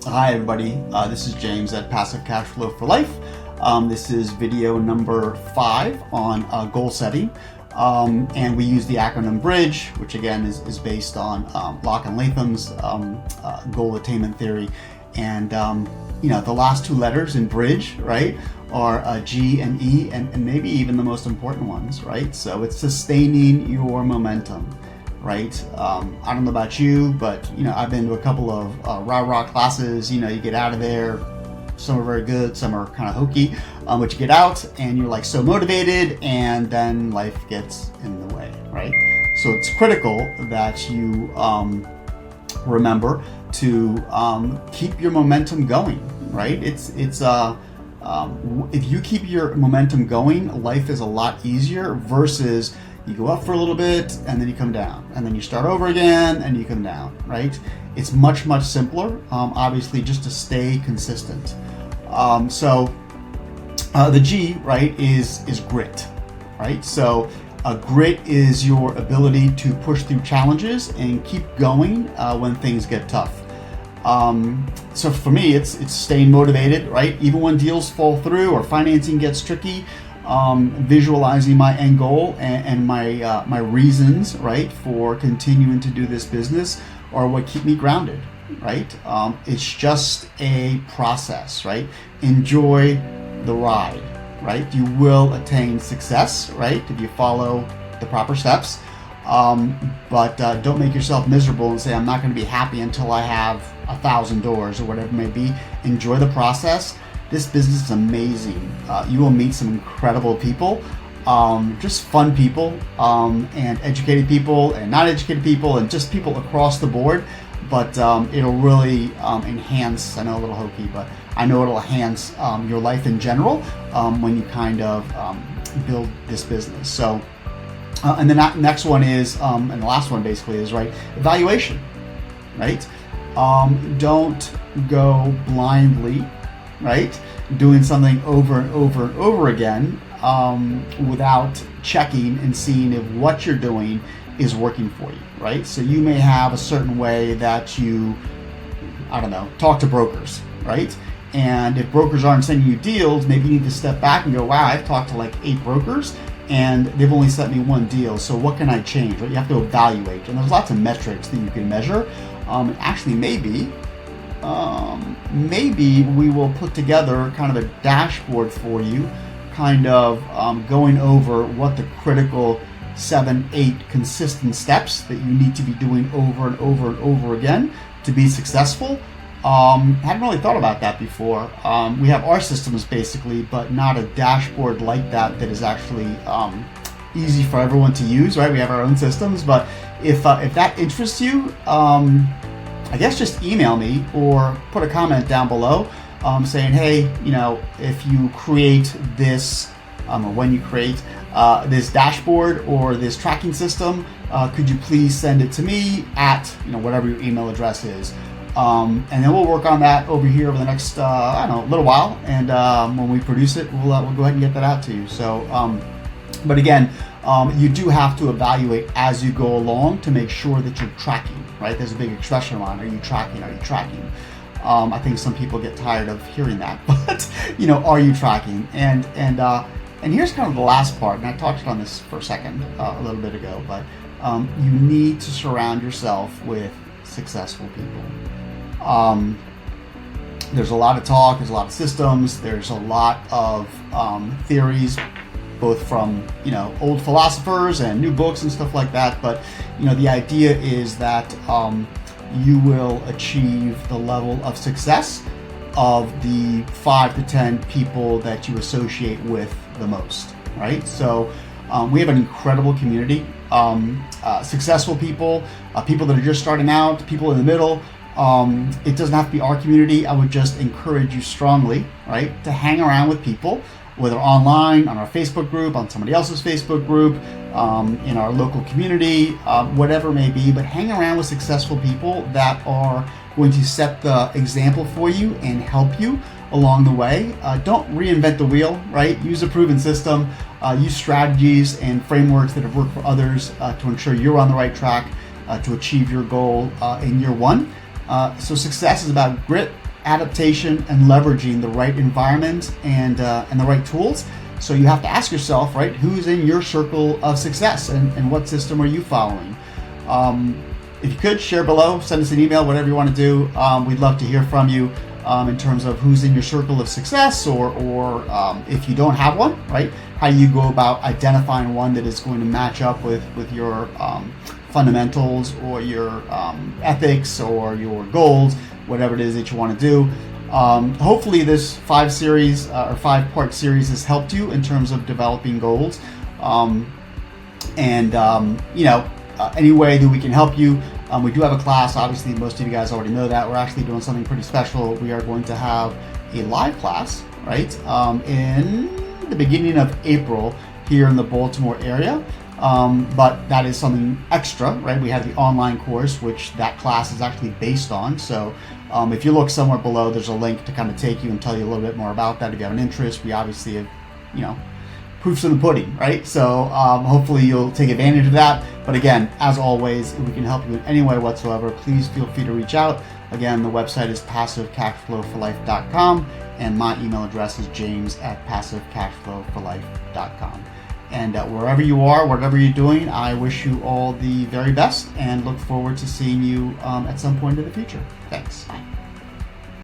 Hi everybody, this is James at Passive Cash Flow for Life. This is video number 5 on goal setting, and we use the acronym BRIDGE, which again is based on Locke and Latham's goal attainment theory. And the last 2 letters in BRIDGE, right, are G and E, and maybe even the most important ones, right? So it's sustaining your momentum. Right? I don't know about you, but I've been to a couple of rah-rah classes. You get out of there, some are very good, some are kind of hokey, but you get out and you're like so motivated, and then life gets in the way, right? So it's critical that you remember to keep your momentum going, right? If you keep your momentum going, life is a lot easier versus you go up for a little bit and then you come down, and then you start over again and you come down, right? It's much simpler, obviously, just to stay consistent. So the G, right, is grit, right? So grit is your ability to push through challenges and keep going when things get tough. So for me, it's staying motivated, right? Even when deals fall through or financing gets tricky. Visualizing my end goal and my reasons, right, for continuing to do this business are what keep me grounded, right? It's just a process, right? Enjoy the ride, right? You will attain success, right, if you follow the proper steps. But don't make yourself miserable and say, I'm not going to be happy until I have 1,000 doors or whatever it may be. Enjoy the process. This business is amazing. You will meet some incredible people, just fun people, and educated people and not educated people, and just people across the board. But it'll really enhance, I know a little hokey, but I know it'll enhance your life in general when you kind of build this business. So, and the next one is, and the last one basically is, right, evaluation, right? Don't go blindly, right, doing something over and over and over again without checking and seeing if what you're doing is working for you, right? So you may have a certain way that you, talk to brokers, right? And if brokers aren't sending you deals, maybe you need to step back and go, wow, I've talked to like 8 brokers and they've only sent me 1 deal, so what can I change, right? You have to evaluate, and there's lots of metrics that you can measure. Actually, maybe we will put together kind of a dashboard for you, kind of going over what the critical 7-8 consistent steps that you need to be doing over and over and over again to be successful. Hadn't really thought about that before. We have our systems basically, but not a dashboard like that is actually easy for everyone to use, right? We have our own systems, but if that interests you, I guess just email me or put a comment down below saying, hey, if you create this, or when you create this dashboard or this tracking system, could you please send it to me at, whatever your email address is. And then we'll work on that over here over the next, little while. And when we produce it, we'll go ahead and get that out to you. So, but again, you do have to evaluate as you go along to make sure that you're tracking, right? There's a big expression on, are you tracking? Are you tracking? I think some people get tired of hearing that, but are you tracking? And here's kind of the last part, and I touched on this for a second a little bit ago, but you need to surround yourself with successful people. There's a lot of talk, there's a lot of systems, there's a lot of theories, both from old philosophers and new books and stuff like that. But the idea is that you will achieve the level of success of the 5 to 10 people that you associate with the most, right? So we have an incredible community, successful people, people that are just starting out, people in the middle. It doesn't have to be our community. I would just encourage you strongly, right, to hang around with people, whether online, on our Facebook group, on somebody else's Facebook group, in our local community, whatever it may be, but hang around with successful people that are going to set the example for you and help you along the way. Don't reinvent the wheel, right? Use a proven system, use strategies and frameworks that have worked for others to ensure you're on the right track to achieve your goal in year 1. So success is about grit, adaptation and leveraging the right environment and the right tools. So you have to ask yourself, right, who's in your circle of success and what system are you following? If you could, share below, send us an email, whatever you want to do. We'd love to hear from you in terms of who's in your circle of success, or if you don't have one, right, how you go about identifying one that is going to match up with your fundamentals or your ethics or your goals, whatever it is that you want to do. Hopefully this 5-part series has helped you in terms of developing goals. Any way that we can help you. We do have a class. Obviously, most of you guys already know that. We're actually doing something pretty special. We are going to have a live class, right, in the beginning of April here in the Baltimore area. But that is something extra, right? We have the online course, which that class is actually based on. So if you look somewhere below, there's a link to kind of take you and tell you a little bit more about that. If you have an interest, we obviously have, proofs in the pudding, right? So hopefully you'll take advantage of that. But again, as always, if we can help you in any way whatsoever, please feel free to reach out. Again, the website is passivecashflowforlife.com, and my email address is james@passivecashflowforlife.com. And wherever you are, whatever you're doing, I wish you all the very best and look forward to seeing you at some point in the future. Thanks. Bye.